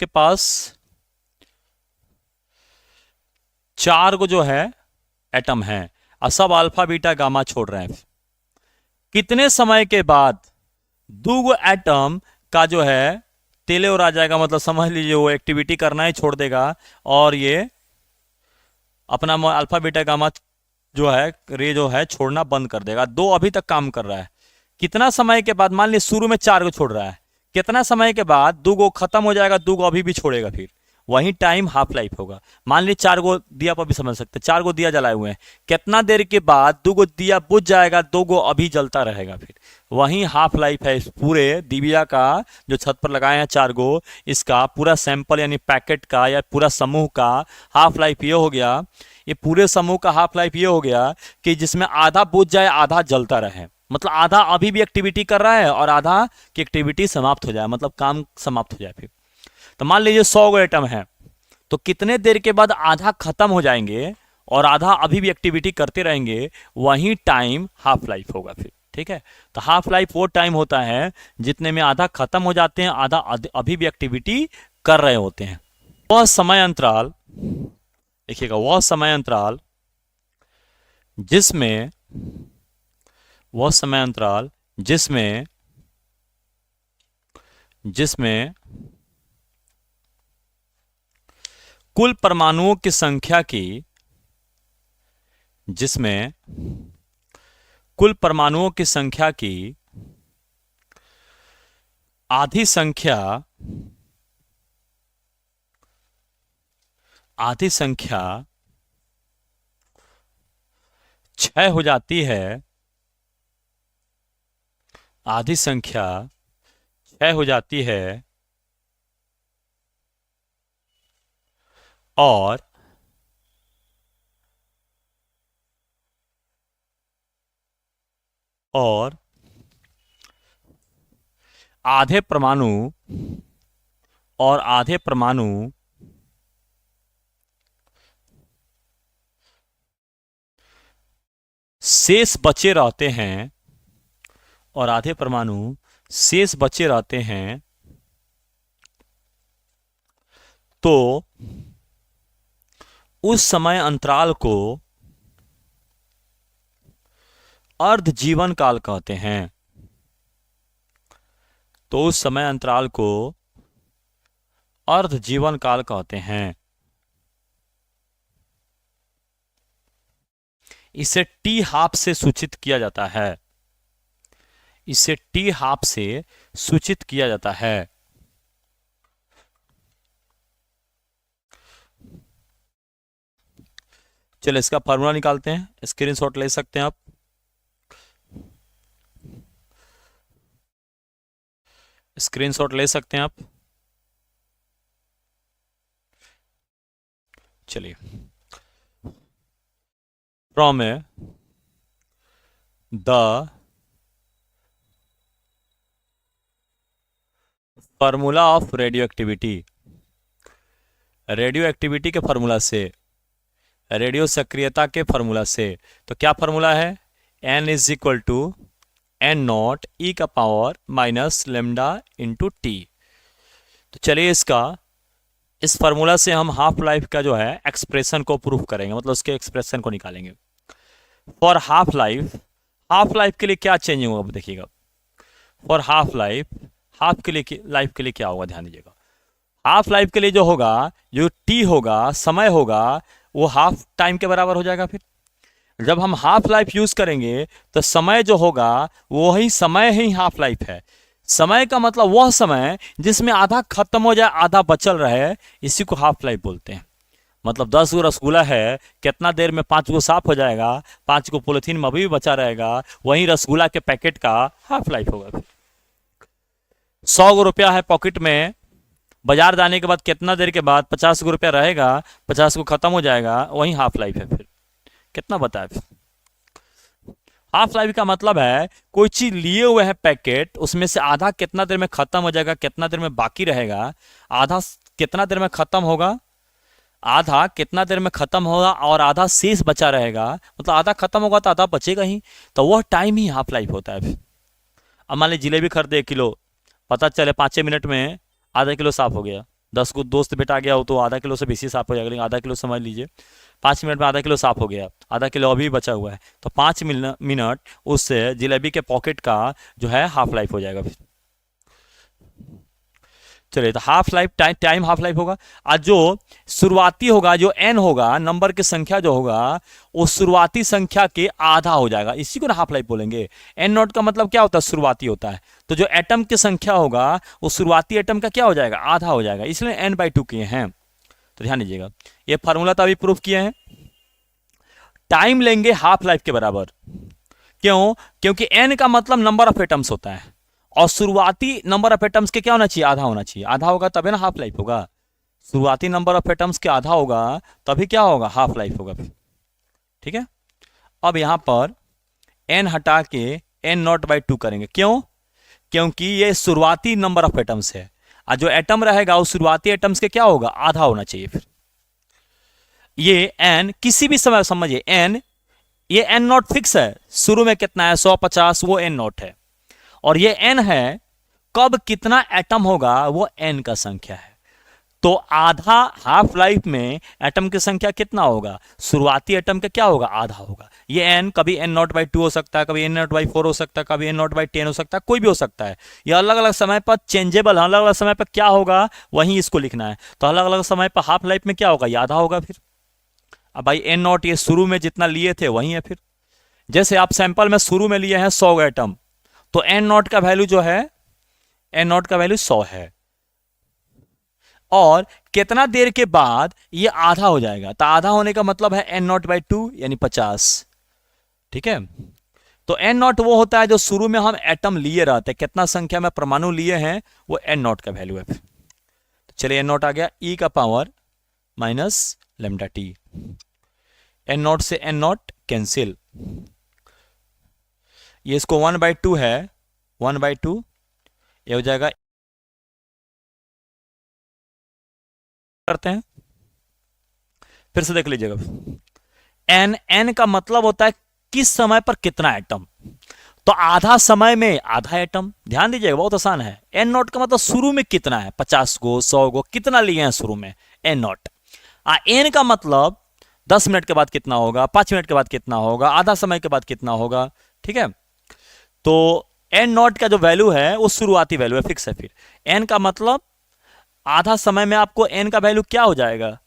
के पास 4 को जो है एटम है और सब अल्फा बीटा गामा छोड़ रहे हैं। कितने समय के बाद 2 गो एटम का जो है तेले और आ जाएगा, मतलब समझ लीजिए वो एक्टिविटी करना ही छोड़ देगा और ये अपना अल्फा बीटा गामा जो है रे जो है छोड़ना बंद कर देगा। 2 अभी तक काम कर रहा है। कितना समय के बाद, मान लीजिए शुरू में 4 को छोड़ रहा है, कितना समय के बाद 2 को खत्म हो जाएगा, 2 को अभी भी छोड़ेगा, फिर वही टाइम हाफ लाइफ होगा। मान लीजिए 4 को दिया पर भी समझ सकते हैं, 4 को दिया जलाए हुए हैं, कितना देर के बाद 2 को दिया बुझ जाएगा, 2 को अभी जलता रहेगा, फिर वही हाफ लाइफ है इस पूरे दिव्या का जो छत पर लगाए हैं 4 गो, इसका पूरा सैंपल यानी पैकेट का या पूरा समूह का हाफ लाइफ ये हो गया। ये पूरे समूह का हाफ लाइफ ये हो गया कि जिसमें आधा बुझ जाए आधा जलता रहे, मतलब आधा अभी भी एक्टिविटी कर रहा है और आधा की एक्टिविटी समाप्त हो जाए, मतलब काम समाप्त हो जाए। फिर तो मान लीजिए 100 गो एटम है, तो कितने देर के बाद आधा खत्म हो जाएंगे और आधा अभी भी एक्टिविटी करते रहेंगे, वही टाइम हाफ लाइफ होगा फिर। ठीक है, तो हाफ लाइफ वो टाइम होता है जितने में आधा खत्म हो जाते हैं, आधा अभी भी एक्टिविटी कर रहे होते हैं। वह समय अंतराल, देखिएगा, वह समय अंतराल जिसमें जिसमें कुल परमाणुओं की संख्या की आधी संख्या क्षय हो जाती है, आधी संख्या क्षय हो जाती है और आधे परमाणु शेष बचे रहते हैं और आधे परमाणु शेष बचे रहते हैं, तो उस समय अंतराल को अर्ध जीवन काल कहते हैं। तो उस समय अंतराल को अर्ध जीवन काल कहते हैं। इसे टी हाफ से सूचित किया जाता है, इसे टी हाफ से सूचित किया जाता है। चलिए इसका फॉर्मूला निकालते हैं, स्क्रीनशॉट ले सकते हैं आप। स्क्रीनशॉट ले सकते हैं आप। चलिए, from the formula of radio activity, radio activity के फॉर्मूला से, रेडियो सक्रियता के फॉर्मूला से, तो क्या फॉर्मूला है, n is equal to n not e का power minus lambda into t. तो चलिए इस फार्मूला से हम हाफ लाइफ का जो है एक्सप्रेशन को प्रूफ करेंगे, मतलब उसके एक्सप्रेशन को निकालेंगे। फॉर हाफ लाइफ के लिए क्या चेंजिंग होगा देखिएगा। फॉर हाफ लाइफ के लिए क्या होगा, ध्यान दीजिएगा। हाफ लाइफ के लिए जो होगा, जो टी होगा, समय होगा, वो हाफ टाइम के बराबर हो जाएगा। फिर जब हम हाफ लाइफ यूज करेंगे तो समय जो होगा वही समय ही हाफ लाइफ है। समय का मतलब वह समय जिसमें आधा खत्म हो जाए आधा बचल रहे, इसी को हाफ लाइफ बोलते हैं। मतलब 10 गो रसगुल्ला है, कितना देर में 5 गो साफ हो जाएगा, 5 गो पॉलिथीन में अभी भी बचा रहेगा, वही रसगुल्ला के पैकेट का हाफ लाइफ होगा। 100 गो रुपया है पॉकेट में, बाजार जाने के बाद कितना देर के बाद 50 गो रुपया रहेगा, 50 को खत्म हो जाएगा, वही हाफ लाइफ है। फिर कितना बताए, हाफ लाइफ का मतलब है कोई चीज लिए हुए है पैकेट, उसमें से आधा कितना देर में खत्म हो जाएगा, कितना देर में बाकी रहेगा, आधा कितना देर में खत्म होगा, आधा कितना देर में खत्म होगा और आधा शेष बचा रहेगा, मतलब आधा खत्म होगा तो आधा बचेगा ही, तो वह टाइम ही हाफ लाइफ होता है। अब मान लीजिए जिलेबी खरीदे 1 किलो, पता चले 5 मिनट में आधा किलो साफ हो गया, 10 को दोस्त बेटा गया हो तो आधा किलो से बेसी साफ हो जाएगा, लेकिन आधा किलो समझ लीजिए 5 मिनट में आधा किलो साफ हो गया, आधा किलो अभी बचा हुआ है, तो 5 मिनट उस जिलेबी के पॉकेट का जो है हाफ लाइफ हो जाएगा। चलिए, तो half life time half life होगा। आज जो शुरुआती होगा, जो एन होगा, नंबर की संख्या जो होगा, वो शुरुआती संख्या के आधा हो जाएगा, इसी को ना हाफ लाइफ बोलेंगे। एन नॉट का मतलब क्या होता है? शुरुआती होता है। तो जो एटम की संख्या होगा वो शुरुआती एटम का क्या हो जाएगा? आधा हो जाएगा, इसलिए n/2 किए हैं। तो ध्यान दीजिएगा, ये फॉर्मूला तो अभी प्रूफ किए हैं। टाइम लेंगे हाफ लाइफ के बराबर, क्यों? क्योंकि n का मतलब नंबर ऑफ एटम्स होता है, और शुरुआती नंबर ऑफ एटम्स के क्या होना चाहिए? आधा होना चाहिए। आधा होगा तभी ना हाफ लाइफ होगा। शुरुआती नंबर ऑफ एटम्स के आधा होगा तभी क्या होगा? हाफ लाइफ होगा। ठीक है, अब यहां पर n हटा के n0/2 करेंगे, क्यों? क्योंकि ये शुरुआती नंबर ऑफ एटम्स है, और जो एटम रहेगा उस शुरुआती एटम्स के क्या होगा? आधा होना चाहिए। फिर ये n किसी भी समय समझिए, n ये n0 फिक्स है, शुरू में कितना है? 100, 50, वो n0 है। और ये n है, कब कितना एटम होगा वो n का संख्या है। तो आधा हाफ लाइफ में एटम की संख्या कितना होगा? शुरुआती एटम का क्या होगा? आधा होगा। ये n कभी n0/2 हो सकता है, कभी n0/4 हो सकता है, कभी n0/10 हो सकता है, कोई भी हो सकता है। ये अलग अलग समय पर चेंजेबल है, अलग अलग समय पर क्या होगा वहीं इसको लिखना है। तो अलग अलग समय पर हाफ लाइफ में क्या होगा? ये आधा होगा। फिर अब भाई n0 ये शुरू में जितना लिए थे वही है। फिर जैसे आप सैंपल में शुरू में लिए हैं 100 एटम, तो n0 का वैल्यू जो है, n0 का वैल्यू 100 है, और कितना देर के बाद ये आधा हो जाएगा? तो आधा होने का मतलब है n0/2 यानी 50। ठीक है, तो n0 वो होता है जो शुरू में हम एटम लिए रहते हैं, कितना संख्या में परमाणु लिए हैं वो n0 का वैल्यू है। तो चलिए, n0 आ गया e का power minus lambda T. n0 से n0 कैंसिल, ये इसको 1/2 है, 1/2 ये हो जाएगा। करते हैं, फिर से देख लीजिएगा। n का मतलब होता है किस समय पर कितना एटम, तो आधा समय में आधा एटम। ध्यान दीजिएगा, बहुत आसान है। n0 का मतलब शुरू में कितना है? 50 गो, 100 गो, कितना लिए हैं शुरू में? n0। n का मतलब 10 मिनट के बाद कितना होगा, 5 मिनट के बाद कितना होगा, आधा समय के बाद कितना होगा। ठीक है, तो n0 का जो वैल्यू है वो शुरुआती वैल्यू है, फिक्स है। फिर n का मतलब आधा समय में आपको n का वैल्यू क्या हो जाएगा?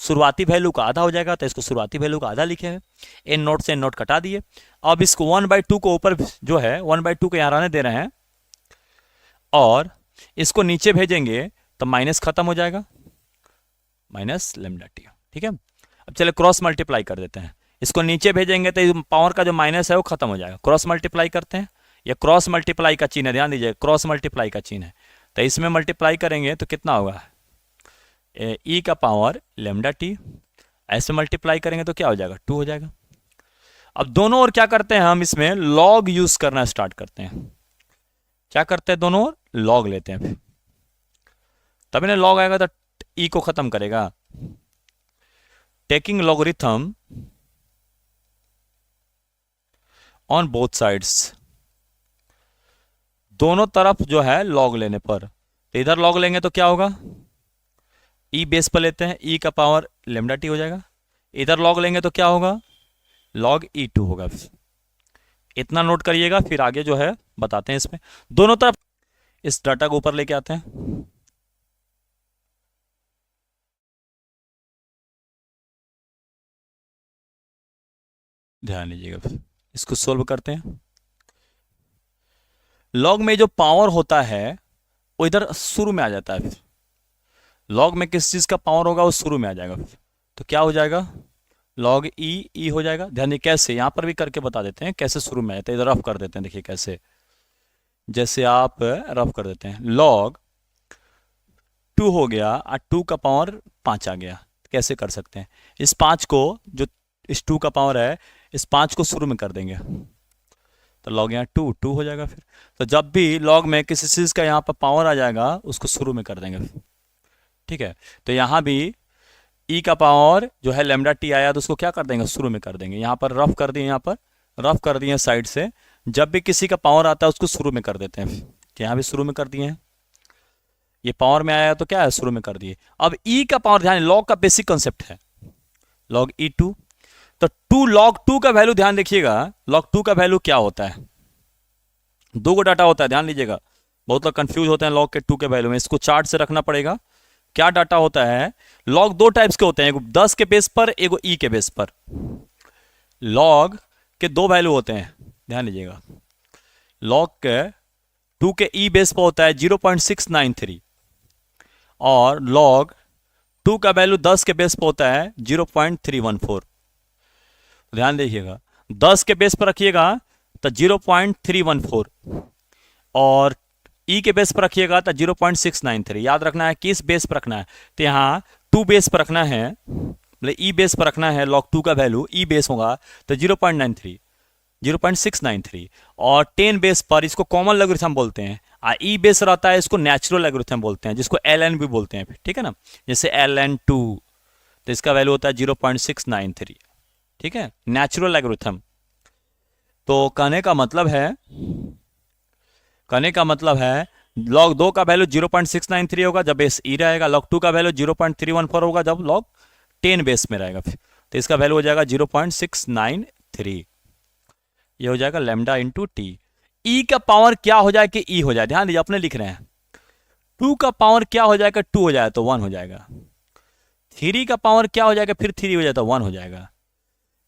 शुरुआती वैल्यू का आधा हो जाएगा, तो इसको शुरुआती वैल्यू का आधा लिखे हैं, n0 से n0 कटा दिए। अब इसको 1/2 को ऊपर जो है 1/2 को यहां रहने दे रहे हैं, और इसको नीचे भेजेंगे तो माइनस खत्म हो जाएगा, माइनस लेमडा टी। ठीक है, अब चले क्रॉस मल्टीप्लाई कर देते हैं। इसको नीचे भेजेंगे तो पावर का जो माइनस है वो खत्म हो जाएगा। क्रॉस मल्टीप्लाई करते हैं, ये क्रॉस मल्टीप्लाई का चिन्ह है, ध्यान दीजिए, क्रॉस मल्टीप्लाई का चिन्ह है। तो इसमें मल्टीप्लाई करेंगे तो कितना होगा? e का पावर लेमडा टी। ऐसे मल्टीप्लाई करेंगे तो क्या हो जाएगा? 2 हो जाएगा। अब दोनों ओर क्या करते हैं? हम इसमें लॉग यूज करना स्टार्ट करते हैं। क्या करते हैं? दोनों ओर लॉग लेते हैं, तभी ना लॉग आएगा तो e को खत्म करेगा। Taking logarithm on both sides, दोनों तरफ जो है लॉग लेने पर, तो इधर लॉग लेंगे तो क्या होगा? ई बेस पर लेते हैं, ई का पावर लेमडा टी हो जाएगा। इधर लॉग लेंगे तो क्या होगा? लॉग E2 होगा। इतना नोट करिएगा, फिर आगे जो है बताते हैं। इसमें दोनों तरफ इस डाटा को ऊपर लेके आते हैं। ध्यान दीजिएगा, इसको सोल्व करते हैं। लॉग में जो पावर होता है वो इधर शुरू में आ जाता है। लॉग में किस चीज का पावर होगा वो शुरू में आ जाएगा, तो क्या हो जाएगा? लॉग ई हो जाएगा। ध्यान दीजिए कैसे, यहां पर भी करके बता देते हैं कैसे शुरू में आते हैं। इधर रफ कर देते हैं, देखिए कैसे, जैसे आप रफ कर देते हैं। लॉग 2 हो गया और 2 का पावर 5 आ गया। कैसे कर सकते हैं? इस 5 को, जो इस 2 का पावर है, इस 5 को शुरू में कर देंगे, तो लॉग यहाँ 2 हो जाएगा। फिर तो जब भी लॉग में किसी चीज़ का यहाँ पर पावर आ जाएगा उसको शुरू में कर देंगे। ठीक है, तो यहाँ भी ई का पावर जो है लेमडा टी आया तो उसको क्या कर देंगे? शुरू में कर देंगे। यहाँ पर रफ कर दिए, यहाँ पर रफ कर दिए साइड से। जब भी किसी का पावर आता है उसको शुरू में कर देते हैं, तो यहाँ भी शुरू में कर दिए हैं। ये पावर में आया तो क्या है, शुरू में कर दिए। अब ई का पावर, ध्यान, लॉग का बेसिक कंसेप्ट है लॉग ई टू। तो टू लॉग टू का वैल्यू ध्यान देखिएगा, लॉग टू का वैल्यू क्या होता है, दो को डाटा होता है, ध्यान लीजिएगा, बहुत लोग कंफ्यूज होते हैं लॉग के टू के वैल्यू में, इसको चार्ट से रखना पड़ेगा। क्या डाटा होता है, लॉग दो टाइप्स के होते हैं, एक 10 के बेस पर, एक ई के बेस पर। लॉग के दो वैल्यू होते हैं, ध्यान लीजिएगा, लॉग के टू के ई बेस पर होता है 0.693 और लॉग टू का वैल्यू 10 के बेस पर होता है 0.314। ध्यान देखिएगा, 10 के बेस पर रखिएगा तो 0.314 और ई के बेस पर रखिएगा तो 0.693। याद रखना है किस बेस पर रखना है, तो यहाँ टू बेस पर रखना है, मतलब ई बेस पर रखना है, लॉग टू का वैल्यू ई बेस होगा तो 0.693 और 10 बेस पर इसको कॉमन लॉगरिथम बोलते हैं, ई बेस रहता है इसको नेचुरल लॉगरिथम बोलते हैं, जिसको ln भी बोलते हैं, ठीक है ना, जैसे ln2 तो इसका वैल्यू होता है 0.693, ठीक है, नेचुरल लॉगरिथम। तो कहने का मतलब है लॉग दो का वैल्यू 0.693 होगा जब बेस ई रहेगा, लॉग टू का वैल्यू 0.314 होगा जब लॉग 10 बेस में रहेगा, फिर तो इसका वैल्यू हो जाएगा 0.693, ये हो जाएगा लैम्डा इंटू टी। ई का पावर क्या हो जाए कि ई हो जाए, ध्यान दीजिए अपने लिख रहे हैं, टू का पावर क्या हो जाएगा, टू हो जाए तो वन हो जाएगा, थ्री का पावर क्या हो जाएगा, फिर थ्री हो जाए तो वन हो जाएगा,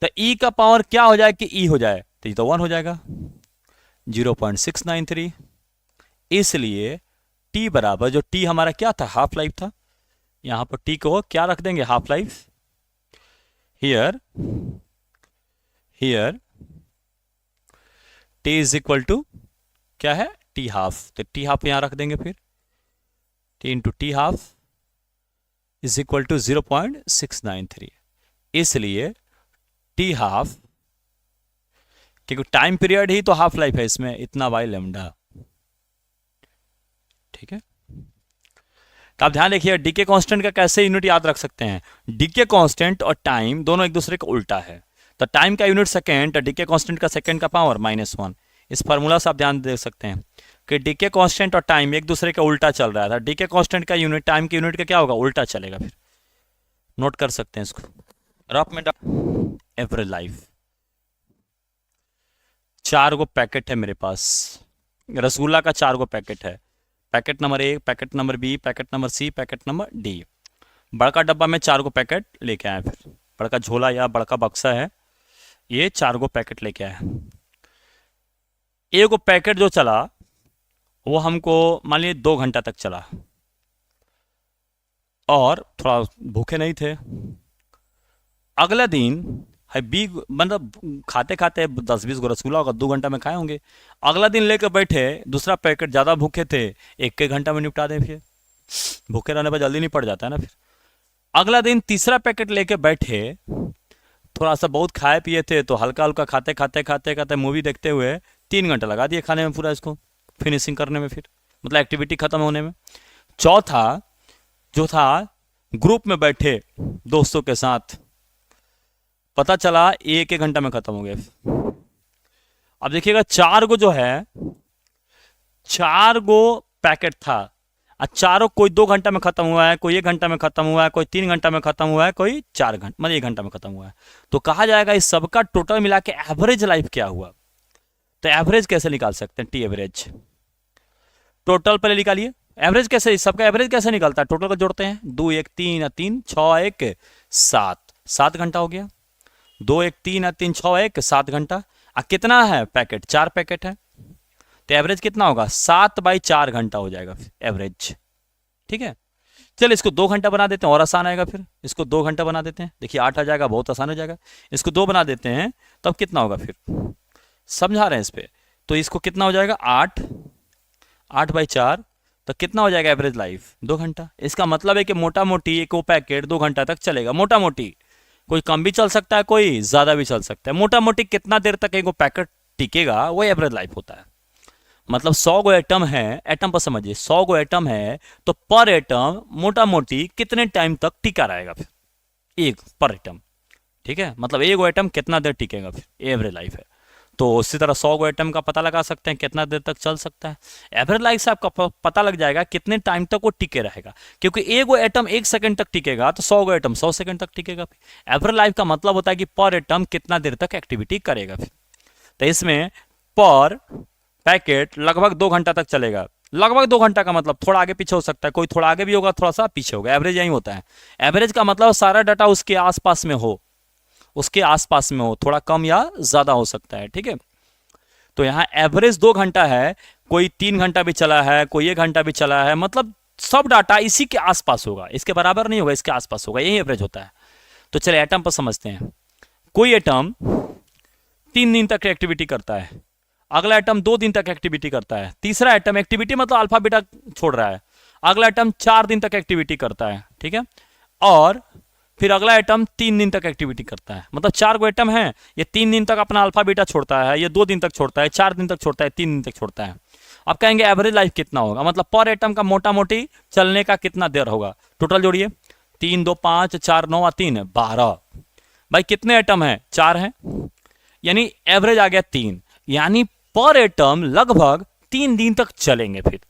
तो ई का पावर क्या हो जाए कि ई हो जाए तो ये तो वन हो जाएगा 0.693। इसलिए टी बराबर, जो टी हमारा क्या था, हाफ लाइफ था, यहां पर टी को क्या रख देंगे, half life. Here t is equal to क्या है, टी हाफ, तो टी हाफ यहां रख देंगे, फिर t into t half is equal to 0.693। इसलिए टी हाफ, क्योंकि टाइम पीरियड ही तो हाफ लाइफ है इसमें, इतना बाई लैम्डा, ठीक है। तो आप ध्यान रखिए डीके कांस्टेंट का कैसे यूनिट याद रख सकते हैं, डीके कांस्टेंट और टाइम दोनों एक दूसरे का उल्टा है, तो टाइम का यूनिट सेकेंड, डीके कांस्टेंट का सेकेंड का पावर -1। इस फार्मूला से आप ध्यान दे सकते हैं कि डीके कांस्टेंट और टाइम एक दूसरे का उल्टा चल रहा था, डीके कांस्टेंट का यूनिट टाइम के यूनिट का क्या होगा, उल्टा चलेगा, फिर नोट कर सकते हैं इसको रफ में। एवरेज लाइफ, 4 गो पैकेट है मेरे पास, रसगुल्ला का 4 गो पैकेट है, packet number 1, packet number B, packet number C, packet number D. बड़का डब्बा में 4 गो पैकेट लेके आए, फिर बड़का झोला या बड़का बक्सा है, ये 4 गो पैकेट लेके आए। एक गो पैकेट जो चला वो हमको मान लीजिए 2 घंटा तक चला और थोड़ा भूखे नहीं थे। अगला दिन है बी, मतलब खाते खाते 10-20 गो रसगुल्ला होगा, 2 घंटा में खाए होंगे। अगला दिन लेकर बैठे दूसरा पैकेट, ज़्यादा भूखे थे, 1 घंटा में निपटा दें, फिर भूखे रहने पर जल्दी नहीं पड़ जाता है ना। फिर अगला दिन तीसरा पैकेट लेके बैठे, थोड़ा सा बहुत खाए पिए थे तो हल्का हल्का खाते खाते खाते खाते मूवी देखते हुए 3 घंटा लगा दिए खाने में, पूरा इसको फिनिशिंग करने में, फिर मतलब एक्टिविटी खत्म होने में। चौथा जो था ग्रुप में बैठे दोस्तों के साथ, पता चला 1 घंटा में खत्म हो गया। अब देखिएगा 4 गो जो है, 4 गो पैकेट था, चारों कोई 2 घंटा में खत्म हुआ है, कोई 1 घंटा में खत्म हुआ है, कोई 3 घंटा में खत्म हुआ है, कोई 4 घंटा मतलब 1 घंटा में खत्म हुआ है। तो कहा जाएगा इस सबका टोटल मिला के एवरेज लाइफ क्या हुआ। तो एवरेज कैसे निकाल सकते हैं, टी एवरेज टोटल पहले निकालिए, एवरेज कैसे, सबका एवरेज कैसे निकलता है, टोटल को जोड़ते हैं, 2 1 3 3 6 1 7 घंटा हो गया, 2 1 3 3 6 1 7 घंटा। कितना है पैकेट, 4 पैकेट है, तो एवरेज कितना होगा, 7/4 घंटा हो जाएगा एवरेज, ठीक है। चलिए इसको 2 घंटा बना देते हैं और आसान आएगा, फिर इसको 2 घंटा बना देते हैं, देखिए 8 आ जाएगा, बहुत आसान हो जाएगा। इसको 2 बना देते हैं तब कितना होगा, फिर समझा रहे हैं इस पे, तो इसको कितना हो जाएगा 8/4, तो कितना हो जाएगा एवरेज लाइफ 2 घंटा। इसका मतलब है कि मोटा मोटी एक वो पैकेट 2 घंटा तक चलेगा, मोटा मोटी, कोई कम भी चल सकता है, कोई ज्यादा भी चल सकता है, मोटा मोटी कितना देर तक एक वो पैकेट टिकेगा वो एवरेज लाइफ होता है। मतलब 100 गो एटम है, एटम पर समझिए 100 गो एटम है तो पर एटम मोटा मोटी कितने टाइम तक टिका रहेगा, फिर एक पर एटम, ठीक है, मतलब एक गो एटम कितना देर टिकेगा, फिर एवरेज लाइफ है। तो उसी तरह 100 गो एटम का पता लगा सकते हैं कितना देर तक चल सकता है। एवरेज लाइफ से आपका पता लग जाएगा कितने टाइम तक वो टिके रहेगा, क्योंकि एक गो एटम 1 सेकंड तक टिकेगा तो 100 गो एटम 100 सेकंड तक टिकेगा। एवरेज लाइफ का मतलब होता है कि पर एटम कितना देर तक एक्टिविटी करेगा। तो इसमें पर पैकेट लगभग 2 घंटा तक चलेगा। लगभग 2 घंटा का मतलब थोड़ा आगे पीछे हो सकता है, कोई थोड़ा आगे भी होगा, थोड़ा सा पीछे होगा, एवरेज यही होता है। एवरेज का मतलब सारा डाटा उसके आसपास में हो, उसके आसपास में हो, थोड़ा कम या ज्यादा हो सकता है, ठीक है। तो यहाँ एवरेज 2 घंटा है, कोई 3 घंटा भी चला है, कोई 1 घंटा भी चला है, मतलब सब डाटा इसी के आसपास होगा, इसके बराबर नहीं होगा, इसके आसपास होगा, यही एवरेज होता है। तो चलिए एटम पर समझते हैं। कोई एटम 3 दिन तक एक्टिविटी करता है, अगला एटम 2 दिन तक एक्टिविटी करता है, तीसरा एटम एक्टिविटी मतलब अल्फा बीटा छोड़ रहा है, अगला एटम 4 दिन तक एक्टिविटी करता है, ठीक है। और फिर अगला एटम 3 दिन तक एक्टिविटी करता है, मतलब 4 गो एटम है, ये 3 दिन तक अपना अल्फा बीटा छोड़ता है, ये 2 दिन तक छोड़ता है, 4 दिन तक छोड़ता है, 3 दिन तक छोड़ता है। अब कहेंगे एवरेज लाइफ कितना होगा, मतलब पर एटम का मोटा मोटी चलने का कितना देर होगा। टोटल जोड़िए, 3 2 5 4 9 3 12। भाई कितने एटम है, 4 है, यानी एवरेज आ गया 3, यानी पर एटम लगभग 3 दिन तक चलेंगे। फिर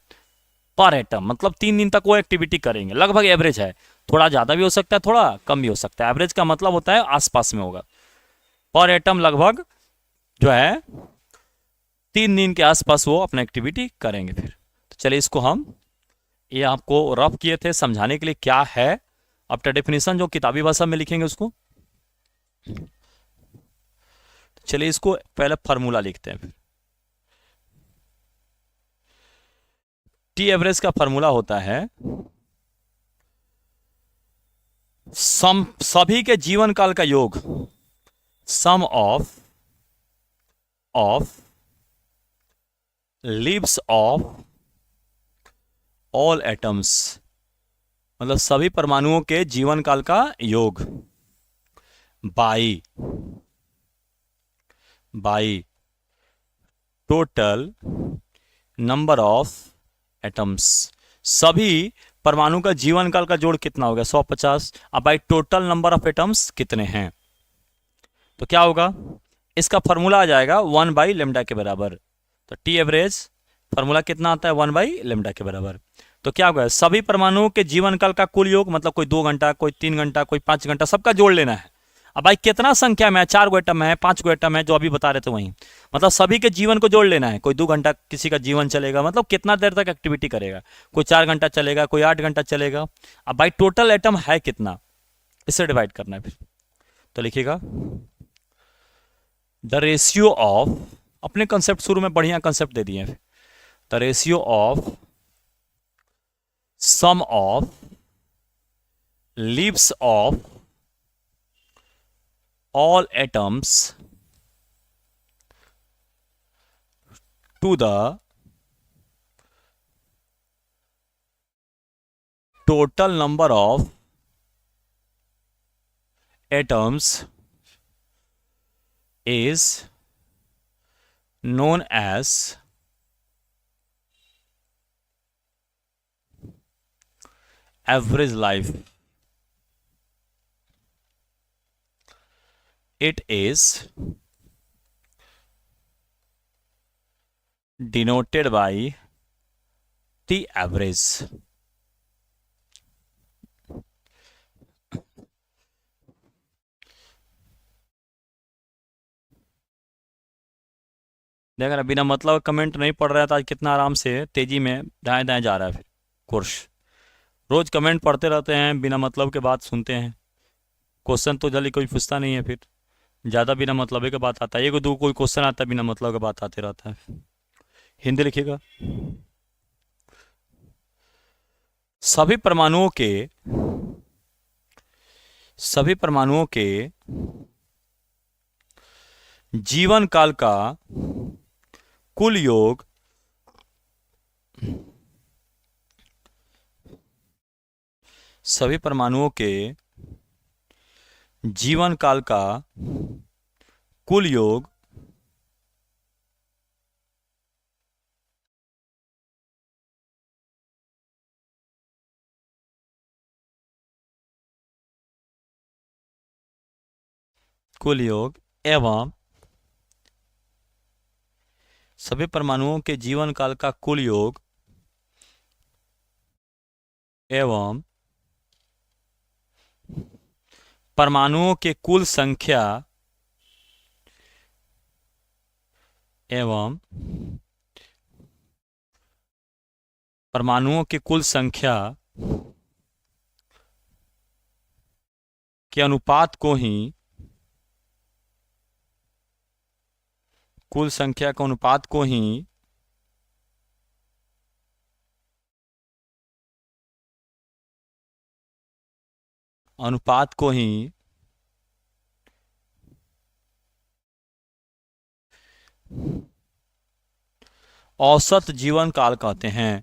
पर एटम मतलब 3 दिन तक वो एक्टिविटी करेंगे, लगभग एवरेज है, थोड़ा ज्यादा भी हो सकता है, थोड़ा कम भी हो सकता है। एवरेज का मतलब होता है आसपास में होगा। पर एटम लगभग जो है 3 दिन के आसपास वो अपना एक्टिविटी करेंगे। फिर तो चलिए इसको हम, ये आपको रफ किए थे समझाने के लिए क्या है, आफ्टर डेफिनेशन जो किताबी भाषा में लिखेंगे उसको। चलिए इसको पहले फार्मूला लिखते हैं। फिर टी एवरेज का फार्मूला होता है सभी के जीवन काल का योग, sum of lives of all atoms, मतलब सभी परमाणुओं के जीवन काल का योग, by total number of atoms. सभी परमाणु का जीवन काल का जोड़ कितना हो गया, 150। अब by total number of atoms कितने हैं, तो क्या होगा, इसका फॉर्मूला आ जाएगा 1/λ के बराबर। तो टी एवरेज फॉर्मूला कितना आता है, 1/λ के बराबर। तो क्या होगा, सभी परमाणुओं के जीवन काल का कुल योग, मतलब कोई 2 घंटा, कोई 3 घंटा, कोई 5 घंटा, सबका जोड़ लेना है। अब भाई कितना संख्या में है, 4 गो एटम है, 5 गो एटम है, जो अभी बता रहे थे वहीं, मतलब सभी के जीवन को जोड़ लेना है। कोई 2 घंटा किसी का जीवन चलेगा, मतलब कितना देर तक एक्टिविटी करेगा, कोई 4 घंटा चलेगा, कोई 8 घंटा चलेगा। अब भाई टोटल एटम है कितना, इससे डिवाइड करना है। फिर तो लिखिएगा द रेशियो ऑफ, अपने कंसेप्ट शुरू में बढ़िया कंसेप्ट दे दिए, the ratio of sum of leaves of all atoms to the total number of atoms is known as average life. It is denoted by the average. देख रहा, बिना मतलब कमेंट नहीं पढ़ रहा था, आज कितना आराम से तेजी में दाएं दाएं जा रहा है। फिर कोर्स रोज कमेंट पढ़ते रहते हैं, बिना मतलब के बात सुनते हैं, क्वेश्चन तो जल्दी कोई पूछता नहीं है, फिर ज़्यादा बिना मतलब के बात आता है, एक दो कोई क्वेश्चन आता है बिना मतलब के बात आते रहता है। हिंदी लिखिएगा, सभी परमाणुओं के जीवन काल का कुल योग सभी परमाणुओं के जीवन काल का कुल योग एवं सभी परमाणुओं के जीवन काल का कुल योग एवं परमाणुओं के कुल संख्या एवं परमाणुओं की कुल संख्या के अनुपात को ही कुल संख्या के अनुपात को ही औसत जीवन काल कहते हैं।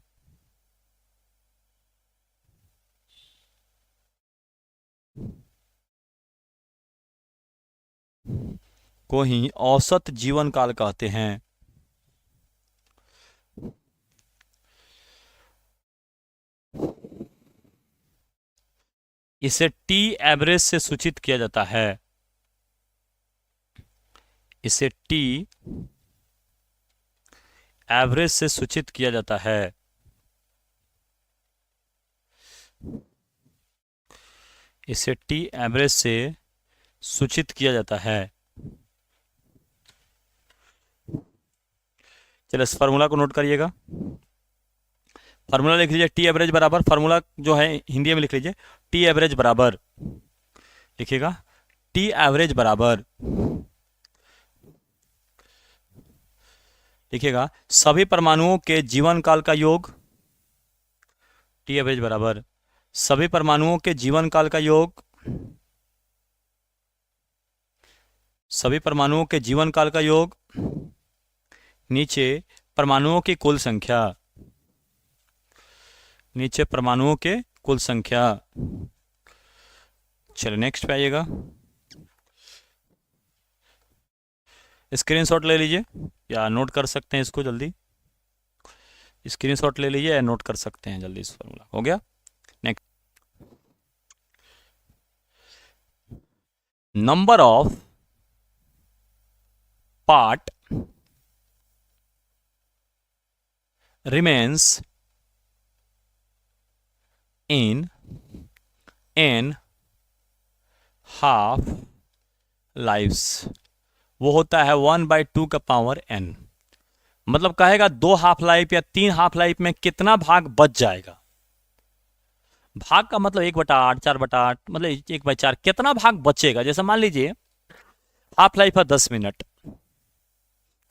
को ही औसत जीवन काल कहते हैं। इसे टी एवरेज से सूचित किया जाता है। इसे टी एवरेज से सूचित किया जाता है। इसे टी एवरेज से सूचित किया जाता है। चलिए इस फार्मूला को नोट करिएगा। फार्मूला लिख लीजिए टी एवरेज बराबर, फार्मूला जो है हिंदी में लिख लीजिए, टी एवरेज बराबर, लिखिएगा टी एवरेज बराबर, लिखिएगा सभी परमाणुओं के जीवन काल का योग, टी एवरेज बराबर सभी परमाणुओं के जीवन काल का योग, सभी परमाणुओं के जीवन काल का योग, नीचे परमाणुओं की कुल संख्या, नीचे परमाणुओं के कुल संख्या। चलिए नेक्स्ट पे आइएगा। स्क्रीनशॉट ले लीजिए या नोट कर सकते हैं इसको जल्दी। स्क्रीनशॉट ले लीजिए या नोट कर सकते हैं जल्दी। इस फॉर्मूला हो गया। Next, number of part remains in n half lives, वो होता है 1/2 का पावर n। मतलब कहेगा 2 हाफ लाइफ या 3 हाफ लाइफ में कितना भाग बच जाएगा। भाग का मतलब 1/8, 4/8, मतलब 1/4 कितना भाग बचेगा। जैसे मान लीजिए हाफ लाइफ है 10 मिनट,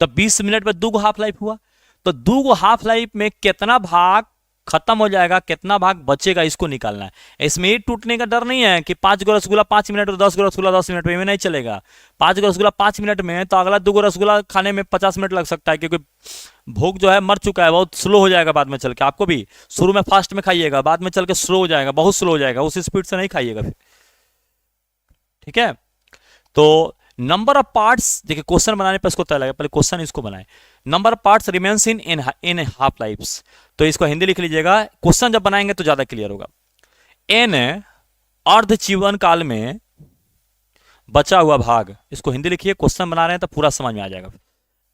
तो 20 मिनट में 2 हाफ लाइफ हुआ, तो 2 हाफ लाइफ में कितना भाग खत्म हो जाएगा, कितना भाग बचेगा, इसको निकालना है। इसमें ये टूटने का डर नहीं है कि 5 गो रसगुल्ला 5 मिनट और 10 गो रसगुल्ला 10 मिनट में नहीं चलेगा। 5 गो रसगुल्ला 5 मिनट में तो अगला 2 गो रसगुल्ला खाने में 50 मिनट लग सकता है, क्योंकि भूख जो है मर चुका है, बहुत स्लो हो जाएगा बाद में चल के। आपको भी शुरू में फास्ट में खाइएगा, बाद में चल के स्लो हो जाएगा, बहुत स्लो हो जाएगा, उस स्पीड से नहीं खाइएगा फिर। ठीक है, तो नंबर ऑफ पार्ट्स, देखिए क्वेश्चन बनाने पर इसको तय लगा, पहले क्वेश्चन इसको बनाए। Number of parts remains in half lives, तो इसको हिंदी लिख लीजिएगा, क्वेश्चन जब बनाएंगे तो ज्यादा क्लियर होगा। एन अर्ध जीवन काल में बचा हुआ भाग, इसको हिंदी लिखिए, क्वेश्चन बना रहे हैं तो पूरा समझ में आ जाएगा।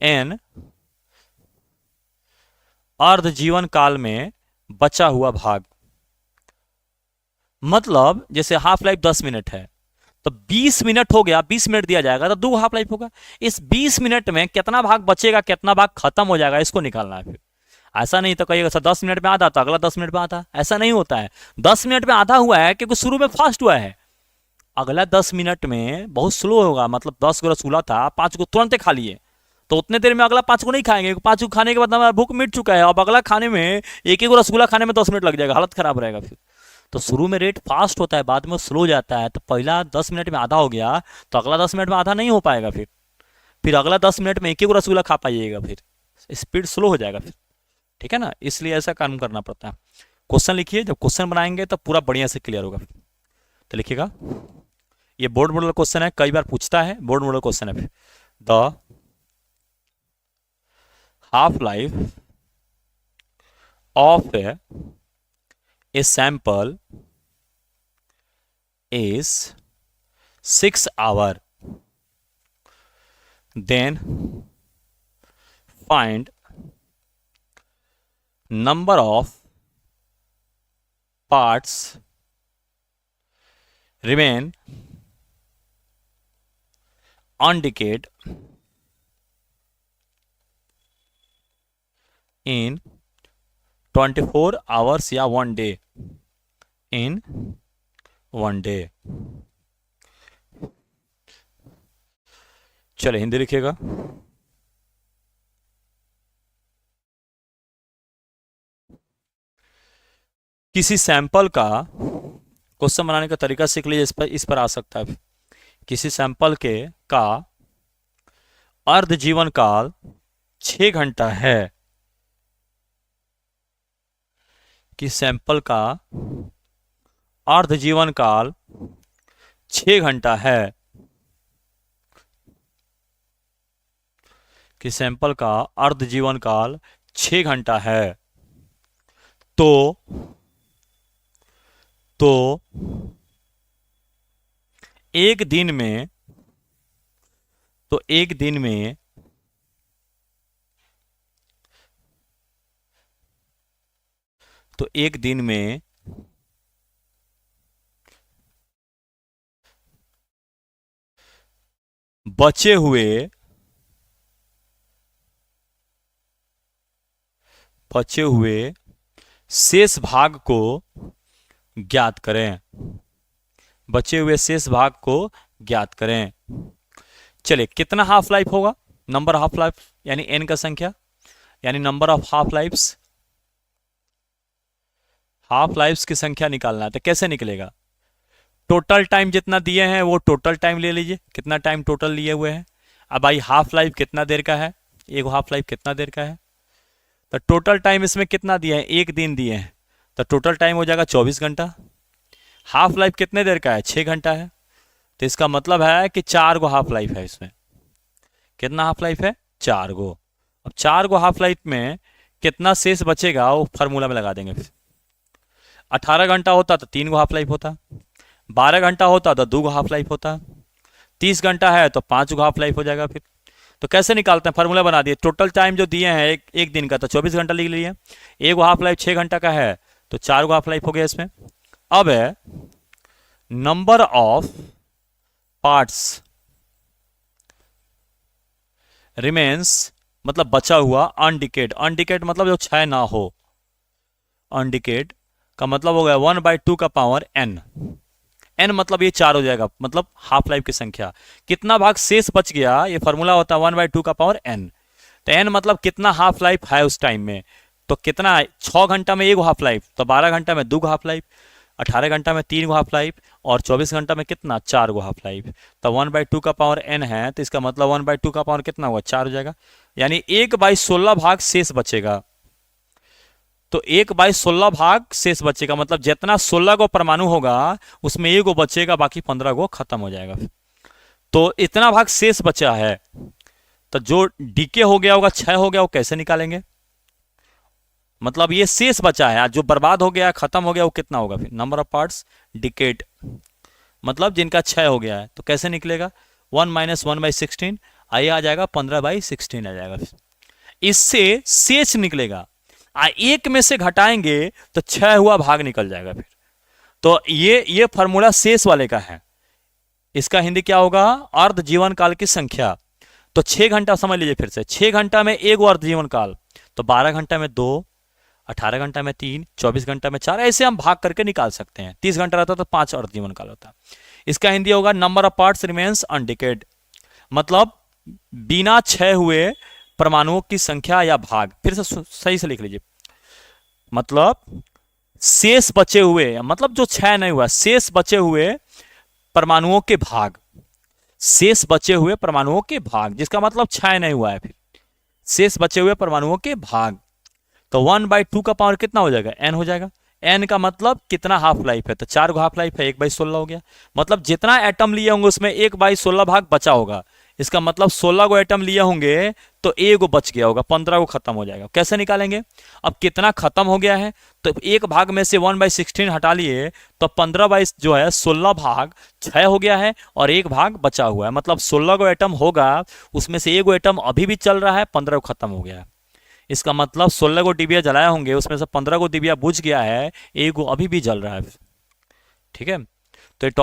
एन अर्ध जीवन काल में बचा हुआ भाग, मतलब जैसे हाफ लाइफ 10 मिनट है तो 20 मिनट हो गया, 20 मिनट दिया जाएगा तो 2 हाफ लाइफ होगा। इस 20 मिनट में कितना भाग बचेगा, कितना भाग खत्म हो जाएगा, इसको निकालना है फिर। ऐसा नहीं तो कहिएगा सर 10 मिनट में आधा तो अगला 10 मिनट में आधा, ऐसा नहीं होता है। 10 मिनट में आधा हुआ है क्योंकि शुरू में फास्ट हुआ है, अगला 10 मिनट में बहुत स्लो होगा। मतलब 10 को रसगुल्ला था, 5 को तुरंत खा लिए, तो उतने देर में अगला 5 को नहीं खाएंगे, 5 को खाने के बाद हमारा भूख मिट चुका है। अब अगला खाने में एक रसगुल्ला खाने में 10 मिनट लग जाएगा, हालत खराब रहेगा फिर। तो शुरू में रेट फास्ट होता है, बाद में स्लो जाता है। तो पहला 10 मिनट में आधा हो गया तो अगला 10 मिनट में आधा नहीं हो पाएगा, फिर अगला 10 मिनट में एक रसगुल्ला खा पाइएगा, फिर स्पीड स्लो हो जाएगा फिर। ठीक है ना, इसलिए ऐसा काम करना पड़ता है। क्वेश्चन लिखिए, जब क्वेश्चन बनाएंगे तो पूरा बढ़िया से क्लियर होगा। तो लिखिएगा, ये बोर्ड मॉडल क्वेश्चन है, कई बार पूछता है, बोर्ड मॉडल क्वेश्चन है। The half life of a sample is 6 hours, then find number of parts remain undecayed in 24 hours या 1 डे, इन 1 डे। चले हिंदी लिखिएगा। किसी सैंपल का क्वेश्चन बनाने का तरीका सीख लीजिए, इस पर आ सकता है। किसी सैंपल के का अर्ध जीवन काल 6 घंटा है। कि सैंपल का अर्ध जीवन काल 6 घंटा है। कि सैंपल का अर्ध जीवन काल 6 घंटा है। तो एक दिन में बचे हुए शेष भाग को ज्ञात करें। बचे हुए शेष भाग को ज्ञात करें। चलिए कितना हाफ लाइफ होगा, नंबर हाफ लाइफ यानी एन का संख्या, यानी number of half lives, half lives की संख्या निकालना है। तो कैसे निकलेगा? टोटल टाइम जितना दिए हैं वो टोटल टाइम ले लीजिए, कितना टाइम टोटल लिए हुए हैं। अब भाई हाफ लाइफ कितना देर का है, एक हाफ लाइफ कितना देर का है, तो टोटल टाइम इसमें कितना दिया है, 1 दिन दिए हैं, तो टोटल टाइम हो जाएगा 24 घंटा। हाफ लाइफ कितने देर का है, 6 घंटा है, तो इसका मतलब है कि 4 गो हाफ लाइफ है इसमें। कितना हाफ लाइफ है, 4 गो। अब 4 गो हाफ लाइफ में कितना शेष बचेगा वो फार्मूला में लगा देंगे। फिर 18 घंटा होता तो 3 गो हाफ लाइफ होता, 12 घंटा होता तो 2 गो हाफ लाइफ होता, 30 घंटा है तो 5 गो हाफ लाइफ हो जाएगा। फिर तो कैसे निकालते हैं, फार्मूला बना दिए। टोटल टाइम जो दिए हैं एक दिन का तो 24 घंटा लिख लिए, एक हाफ लाइफ 6 घंटा का है तो 4 गो हाफ लाइफ हो गया इसमें। अब है नंबर ऑफ पार्ट्स रिमेन्स, मतलब बचा हुआ, अनडिकेड, अनडिकेड मतलब जो क्षय ना हो, अनडिकेड का मतलब हो गया 1/2 का पावर n, n मतलब ये 4 हो जाएगा, मतलब हाफ लाइफ की संख्या। कितना भाग शेष बच गया, ये फॉर्मूला होता है 1/2 का पावर n। तो n मतलब कितना हाफ लाइफ है उस टाइम में, तो कितना है, 6 घंटा में 1 हाफ लाइफ, तो 12 घंटा में 2 हाफ लाइफ, 18 घंटा में 3 हाफ लाइफ, और 24 घंटा में कितना, 4 हाफ लाइफ। तो 1/2 का पावर n है, तो इसका मतलब 1/2 का पावर कितना हुआ, 4 हो जाएगा, यानी 1/16 भाग शेष बचेगा। तो 1/16 भाग शेष बचेगा, मतलब जितना 16 गो परमाणु होगा उसमें 1 गो बचेगा, बाकी 15 गो खत्म हो जाएगा। तो इतना भाग शेष बचा है, तो जो डीके हो गया होगा, क्षय हो गया, वो कैसे निकालेंगे? मतलब ये शेष बचा है, जो बर्बाद हो गया, खत्म हो गया, वो कितना होगा? फिर नंबर ऑफ पार्ट्स डिकेड, मतलब जिनका क्षय हो गया है। तो कैसे निकलेगा, 1 - 1/16, आइए आ जाएगा 15/16 आ जाएगा। इससे शेष निकलेगा, एक में से घटाएंगे तो क्षय हुआ भाग निकल जाएगा। फिर तो ये फॉर्मूला शेष वाले का है, इसका हिंदी क्या होगा, अर्ध जीवन काल की संख्या। तो 6 घंटा समझ लीजिए फिर से, 6 घंटा में 1 अर्ध जीवन काल, तो 12 घंटा में 2, 18 घंटा में 3, 24 घंटा में 4, ऐसे हम भाग करके निकाल सकते हैं। 30 घंटा रहता तो 5 अर्ध जीवन काल होता। इसका हिंदी होगा नंबर ऑफ पार्ट्स रिमेन्स अनडिकेड, मतलब बिना क्षय हुए परमाणुओं की संख्या या भाग। फिर से सही से लिख लीजिए, मतलब शेष बचे हुए, मतलब जो क्षय नहीं हुआ, शेष बचे हुए परमाणुओं के भाग, शेष बचे हुए परमाणुओं के भाग, जिसका मतलब क्षय नहीं हुआ है। फिर शेष बचे हुए परमाणुओं के भाग, तो 1/2 का पावर कितना हो जाएगा, n हो जाएगा। n का मतलब कितना हाफ लाइफ है, तो 4 गो हाफ लाइफ है, 1/16 हो गया, मतलब जितना एटम लिए होंगे उसमें 1/16 भाग बचा होगा, इसका मतलब 16 को एटम लिए होंगे तो एक को बच गया होगा, 15 को खत्म हो जाएगा। कैसे निकालेंगे? अब कितना खत्म हो गया है, तो एक भाग में से 1/16 हटा लिए तो 15 जो है 16 भाग 6 हो गया है और एक भाग बचा हुआ है। मतलब 16 को एटम होगा, उसमें से एक एटम अभी भी चल रहा है, 15 को खत्म हो गया है। इसका मतलब 16 को डिबिया जलाए होंगे, उसमें से 15 को डिबिया बुझ गया है, एक को अभी भी जल रहा है। ठीक है, तो ये टॉपिक